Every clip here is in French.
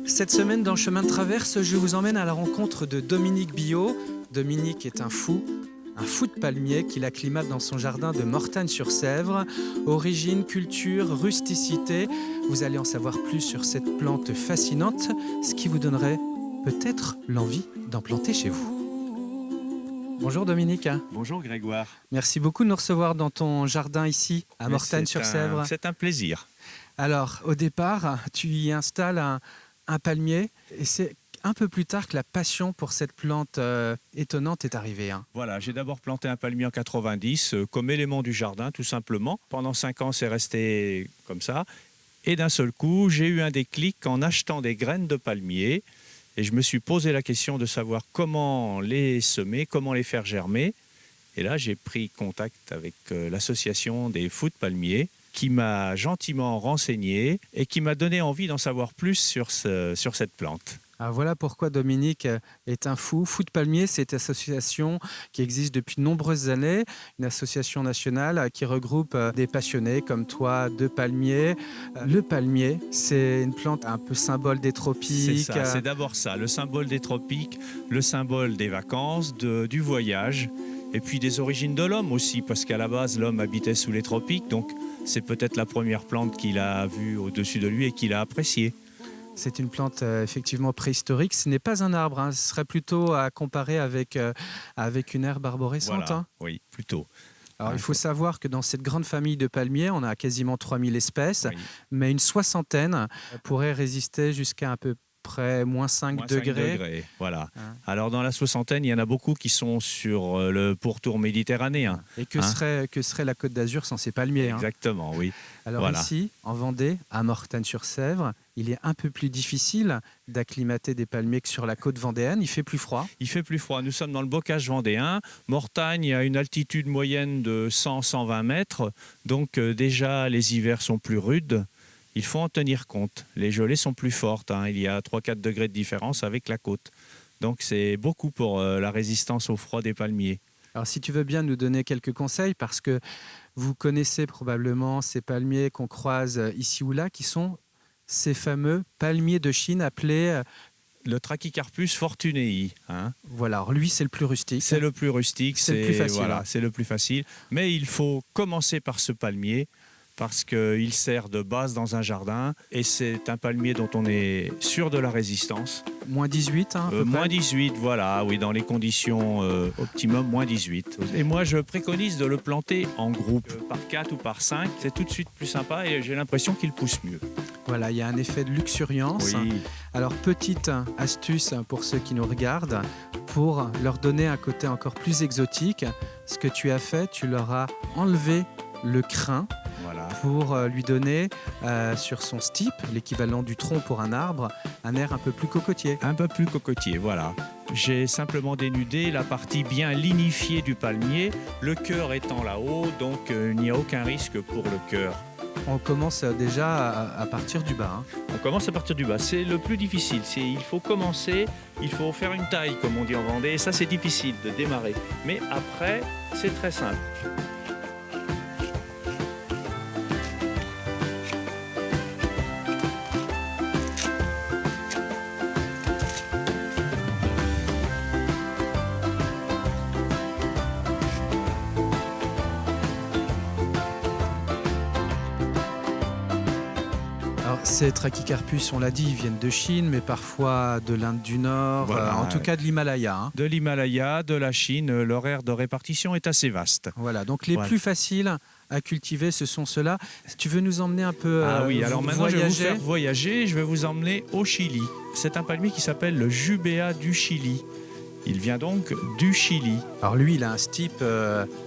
Cette semaine, dans Chemin de Traverse, je vous emmène à la rencontre de Dominique Biot. Dominique est un fou de palmier qu'il acclimate dans son jardin de Mortagne-sur-Sèvre. Origine, culture, rusticité, vous allez en savoir plus sur cette plante fascinante, ce qui vous donnerait peut-être l'envie d'en planter chez vous. Bonjour Dominique. Bonjour Grégoire. Merci beaucoup de nous recevoir dans ton jardin ici, à Mortagne-sur-Sèvre. C'est un plaisir. Alors, au départ, tu y installes un palmier et c'est un peu plus tard que la passion pour cette plante étonnante est arrivée. Voilà, j'ai d'abord planté un palmier en 90 comme élément du jardin, tout simplement. Pendant 5 ans, c'est resté comme ça. Et d'un seul coup, j'ai eu un déclic en achetant des graines de palmier. Et je me suis posé la question de savoir comment les semer, comment les faire germer. Et là, j'ai pris contact avec l'association des fous de palmiers, qui m'a gentiment renseigné et qui m'a donné envie d'en savoir plus sur cette plante. Alors voilà pourquoi Dominique est un fou. Fou de palmier, c'est une association qui existe depuis de nombreuses années, une association nationale qui regroupe des passionnés comme toi de palmiers. Le palmier, c'est une plante un peu symbole des tropiques. C'est ça, c'est d'abord ça, le symbole des tropiques, le symbole des vacances, du voyage, et puis des origines de l'homme aussi, parce qu'à la base, l'homme habitait sous les tropiques, donc c'est peut-être la première plante qu'il a vue au-dessus de lui et qu'il a appréciée. C'est une plante effectivement préhistorique. Ce n'est pas un arbre, ce serait plutôt à comparer avec une herbe arborescente. Voilà, oui, plutôt. Alors, il faut savoir que dans cette grande famille de palmiers, on a quasiment 3000 espèces, oui, mais une soixantaine pourrait résister jusqu'à un peu près moins 5 degrés. Voilà. Alors dans la soixantaine, il y en a beaucoup qui sont sur le pourtour méditerranéen. Et que serait la Côte d'Azur sans ces palmiers? Exactement, oui. Alors ici, en Vendée, à Mortagne-sur-Sèvre, il est un peu plus difficile d'acclimater des palmiers que sur la côte vendéenne. Il fait plus froid. Il fait plus froid. Nous sommes dans le bocage vendéen. Mortagne a une altitude moyenne de 100-120 mètres. Donc déjà, les hivers sont plus rudes. Il faut en tenir compte. Les gelées sont plus fortes. Il y a 3-4 degrés de différence avec la côte. Donc c'est beaucoup pour la résistance au froid des palmiers. Alors si tu veux bien nous donner quelques conseils, parce que vous connaissez probablement ces palmiers qu'on croise ici ou là, qui sont ces fameux palmiers de Chine appelés... le Trachycarpus fortunei. Voilà, alors lui c'est le plus rustique. C'est le plus rustique, c'est le plus facile. Voilà, c'est le plus facile. Mais il faut commencer par ce palmier, parce qu'il sert de base dans un jardin et c'est un palmier dont on est sûr de la résistance. Moins 18, moins 18, voilà, oui, dans les conditions optimum, moins 18. Et moi, je préconise de le planter en groupe, par 4 ou par 5. C'est tout de suite plus sympa et j'ai l'impression qu'il pousse mieux. Voilà, il y a un effet de luxuriance. Oui. Alors, petite astuce pour ceux qui nous regardent, pour leur donner un côté encore plus exotique, ce que tu as fait, tu leur as enlevé le crin. Voilà. Pour lui donner sur son stipe, l'équivalent du tronc pour un arbre, un air un peu plus cocotier. Un peu plus cocotier, voilà. J'ai simplement dénudé la partie bien lignifiée du palmier, le cœur étant là-haut, donc il n'y a aucun risque pour le cœur. On commence déjà à partir du bas. On commence à partir du bas, c'est le plus difficile. Il faut commencer, il faut faire une taille, comme on dit en Vendée, et ça c'est difficile de démarrer. Mais après, c'est très simple. Ces Trachycarpus, on l'a dit, ils viennent de Chine, mais parfois de l'Inde du Nord, voilà, en tout cas de l'Himalaya. De l'Himalaya, de la Chine, leur aire de répartition est assez vaste. Voilà, donc les plus faciles à cultiver, ce sont ceux-là. Si tu veux nous emmener un peu oui, alors maintenant voyager. Je vais vous faire voyager, je vais vous emmener au Chili. C'est un palmier qui s'appelle le Jubéa du Chili. Il vient donc du Chili. Alors lui, il a un stipe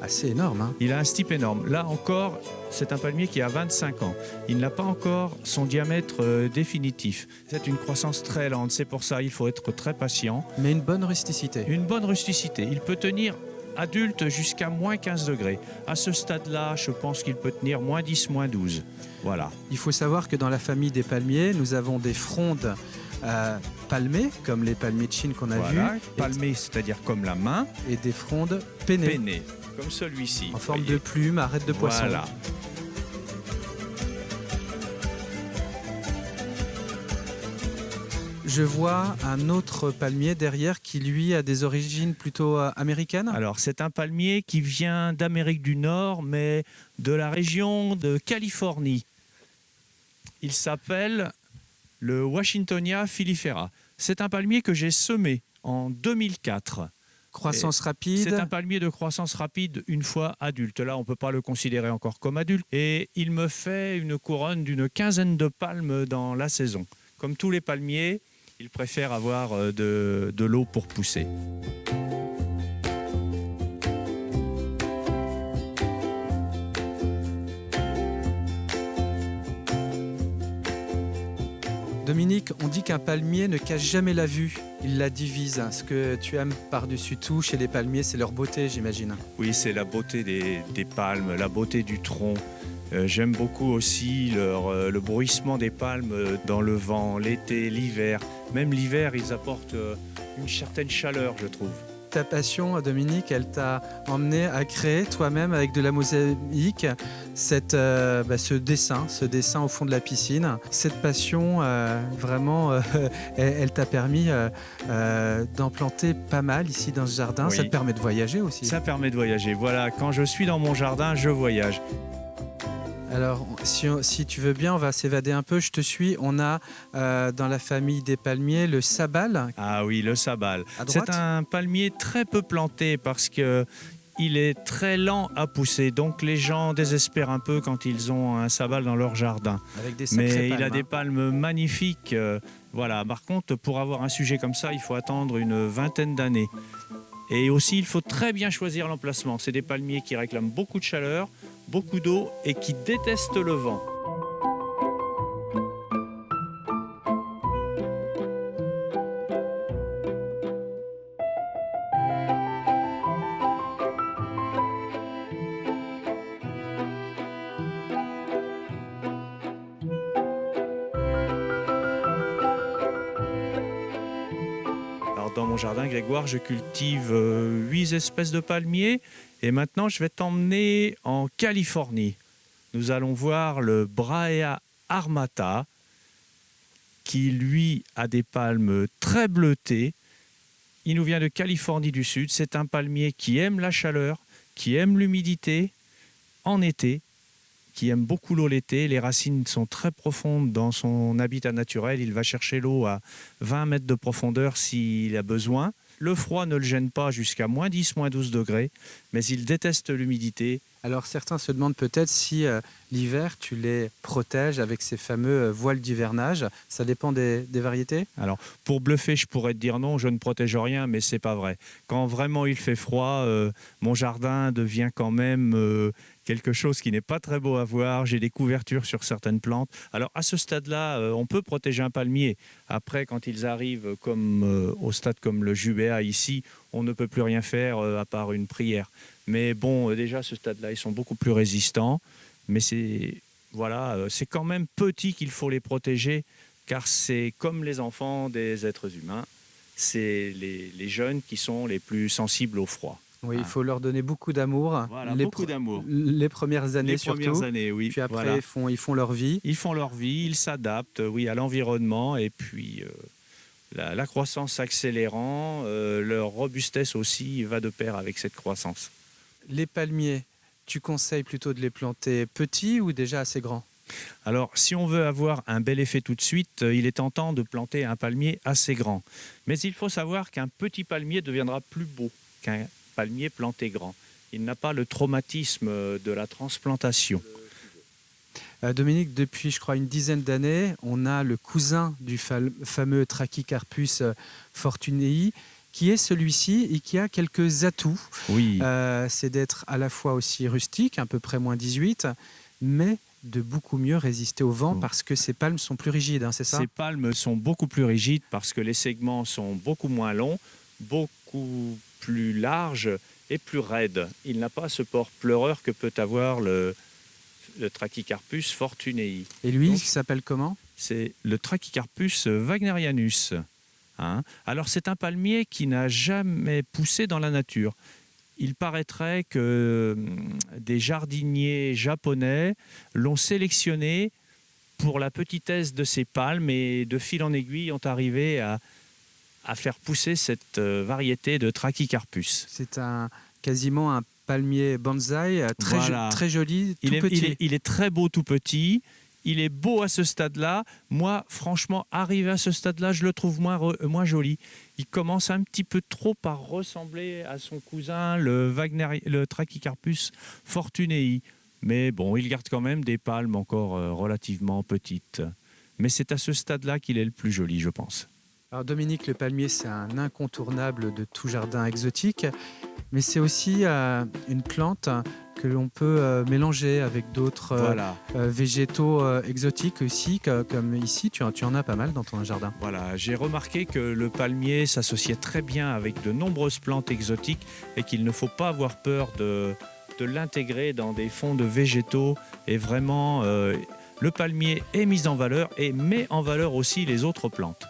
assez énorme, hein. Il a un stipe énorme. Là encore, c'est un palmier qui a 25 ans. Il n'a pas encore son diamètre définitif. C'est une croissance très lente. C'est pour ça qu'il faut être très patient. Mais une bonne rusticité. Une bonne rusticité. Il peut tenir adulte jusqu'à moins 15 degrés. À ce stade-là, je pense qu'il peut tenir moins 10, moins 12. Voilà. Il faut savoir que dans la famille des palmiers, nous avons des frondes palmées, comme les palmiers de Chine qu'on a vus, Palmé, c'est-à-dire comme la main, et des frondes pennées, peiné, comme celui-ci. en forme voyez. de plume, arête de poisson. Voilà. Je vois un autre palmier derrière qui, lui, a des origines plutôt américaines. Alors, c'est un palmier qui vient d'Amérique du Nord, mais de la région de Californie. Il s'appelle le Washingtonia filifera. C'est un palmier que j'ai semé en 2004. Croissance rapide. C'est un palmier de croissance rapide une fois adulte. Là, on ne peut pas le considérer encore comme adulte. Et il me fait une couronne d'une quinzaine de palmes dans la saison. Comme tous les palmiers, il préfère avoir de l'eau pour pousser. Dominique, on dit qu'un palmier ne cache jamais la vue, il la divise. Ce que tu aimes par-dessus tout chez les palmiers, c'est leur beauté, j'imagine. Oui, c'est la beauté des palmes, la beauté du tronc. J'aime beaucoup aussi le bruissement des palmes dans le vent, l'été, l'hiver. Même l'hiver, ils apportent une certaine chaleur, je trouve. Ta passion, Dominique, elle t'a emmené à créer toi-même avec de la mosaïque ce dessin au fond de la piscine. Cette passion, vraiment, elle t'a permis d'en planter pas mal ici dans ce jardin. Oui. Ça te permet de voyager aussi. Ça permet de voyager. Voilà, quand je suis dans mon jardin, je voyage. Alors, si tu veux bien, on va s'évader un peu. Je te suis. On a dans la famille des palmiers le sabal. Ah oui, le sabal. À droite. C'est un palmier très peu planté parce que il est très lent à pousser. Donc les gens désespèrent un peu quand ils ont un sabal dans leur jardin. Avec des sacrées Mais palmes, il a des hein. palmes magnifiques. Voilà. Par contre, pour avoir un sujet comme ça, il faut attendre une vingtaine d'années. Et aussi, il faut très bien choisir l'emplacement. C'est des palmiers qui réclament beaucoup de chaleur, beaucoup d'eau et qui détestent le vent. Alors, dans mon jardin, Grégoire, je cultive 8 espèces de palmiers et maintenant je vais t'emmener en Californie. Nous allons voir le Brahea armata qui, lui, a des palmes très bleutées. Il nous vient de Californie du Sud. C'est un palmier qui aime la chaleur, qui aime l'humidité en été, qui aime beaucoup l'eau l'été. Les racines sont très profondes dans son habitat naturel. Il va chercher l'eau à 20 mètres de profondeur s'il a besoin. Le froid ne le gêne pas jusqu'à moins 10, moins 12 degrés, mais il déteste l'humidité. Alors certains se demandent peut-être si l'hiver, tu les protèges avec ces fameux voiles d'hivernage. Ça dépend des variétés. Alors, pour bluffer, je pourrais te dire non, je ne protège rien, mais c'est pas vrai. Quand vraiment il fait froid, mon jardin devient quand même quelque chose qui n'est pas très beau à voir. J'ai des couvertures sur certaines plantes. Alors, à ce stade-là, on peut protéger un palmier. Après, quand ils arrivent au stade comme le jubéa ici, on ne peut plus rien faire à part une prière. Mais bon, déjà, à ce stade-là, ils sont beaucoup plus résistants. Mais c'est quand même petit qu'il faut les protéger, car c'est comme les enfants des êtres humains. C'est les jeunes qui sont les plus sensibles au froid. Oui, il faut leur donner beaucoup d'amour. Voilà, beaucoup d'amour. Les premières années Les surtout. premières années, oui. Puis après, Voilà. ils font leur vie. Ils font leur vie, ils s'adaptent, oui, à l'environnement et puis la croissance s'accélérant, leur robustesse aussi va de pair avec cette croissance. Les palmiers, tu conseilles plutôt de les planter petits ou déjà assez grands? Alors, si on veut avoir un bel effet tout de suite, il est tentant de planter un palmier assez grand. Mais il faut savoir qu'un petit palmier deviendra plus beau qu'un palmier planté grand. Il n'a pas le traumatisme de la transplantation. Dominique, depuis, je crois, une dizaine d'années, on a le cousin du fameux Trachycarpus fortunei qui est celui-ci et qui a quelques atouts. Oui. C'est d'être à la fois aussi rustique, à peu près moins 18, mais de beaucoup mieux résister au vent parce que ces palmes sont plus rigides, hein, c'est ça? Ces palmes sont beaucoup plus rigides parce que les segments sont beaucoup moins longs, beaucoup plus larges et plus raides. Il n'a pas ce port pleureur que peut avoir le Trachycarpus fortunei. Et lui, Donc, il s'appelle comment? c'est le Trachycarpus wagnerianus. Alors c'est un palmier qui n'a jamais poussé dans la nature. Il paraîtrait que des jardiniers japonais l'ont sélectionné pour la petitesse de ses palmes et de fil en aiguille ont arrivé à faire pousser cette variété de Trachycarpus. C'est quasiment un palmier bonsaï, Voilà. très joli, tout petit. Il est très beau tout petit. Il est beau à ce stade-là. Moi, franchement, arrivé à ce stade-là, je le trouve moins joli. Il commence un petit peu trop à ressembler à son cousin, le Trachycarpus fortunei. Mais bon, il garde quand même des palmes encore relativement petites. Mais c'est à ce stade-là qu'il est le plus joli, je pense. Alors Dominique, le palmier, c'est un incontournable de tout jardin exotique, mais c'est aussi une plante que l'on peut mélanger avec d'autres Voilà. végétaux exotiques aussi, comme ici, tu en as pas mal dans ton jardin. Voilà, j'ai remarqué que le palmier s'associait très bien avec de nombreuses plantes exotiques et qu'il ne faut pas avoir peur de l'intégrer dans des fonds de végétaux. Et vraiment, le palmier est mis en valeur et met en valeur aussi les autres plantes.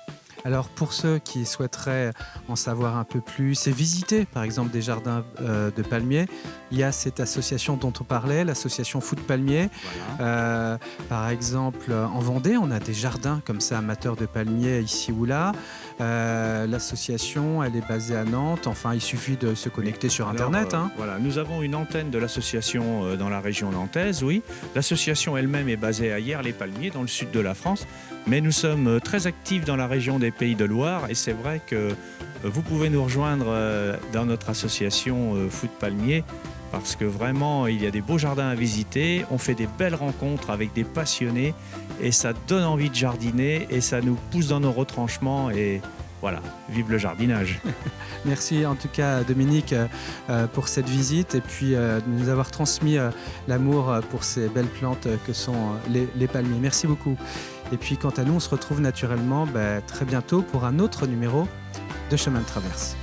Alors pour ceux qui souhaiteraient en savoir un peu plus et visiter par exemple des jardins de palmiers, il y a cette association dont on parlait, l'association Foot Palmier. Voilà. Par exemple en Vendée, on a des jardins comme ça amateurs de palmiers ici ou là. L'association, elle est basée à Nantes. Enfin, il suffit de se connecter sur Internet. Voilà, nous avons une antenne de l'association dans la région nantaise, oui. L'association elle-même est basée à Hyères-les-Palmiers, dans le sud de la France. Mais nous sommes très actifs dans la région des Pays de Loire et c'est vrai que vous pouvez nous rejoindre dans notre association Foot Palmier parce que vraiment, il y a des beaux jardins à visiter. On fait des belles rencontres avec des passionnés et ça donne envie de jardiner et ça nous pousse dans nos retranchements et voilà, vive le jardinage. Merci en tout cas Dominique pour cette visite et puis de nous avoir transmis l'amour pour ces belles plantes que sont les palmiers. Merci beaucoup. Et puis quant à nous, on se retrouve naturellement très bientôt pour un autre numéro de Chemin de Traverse.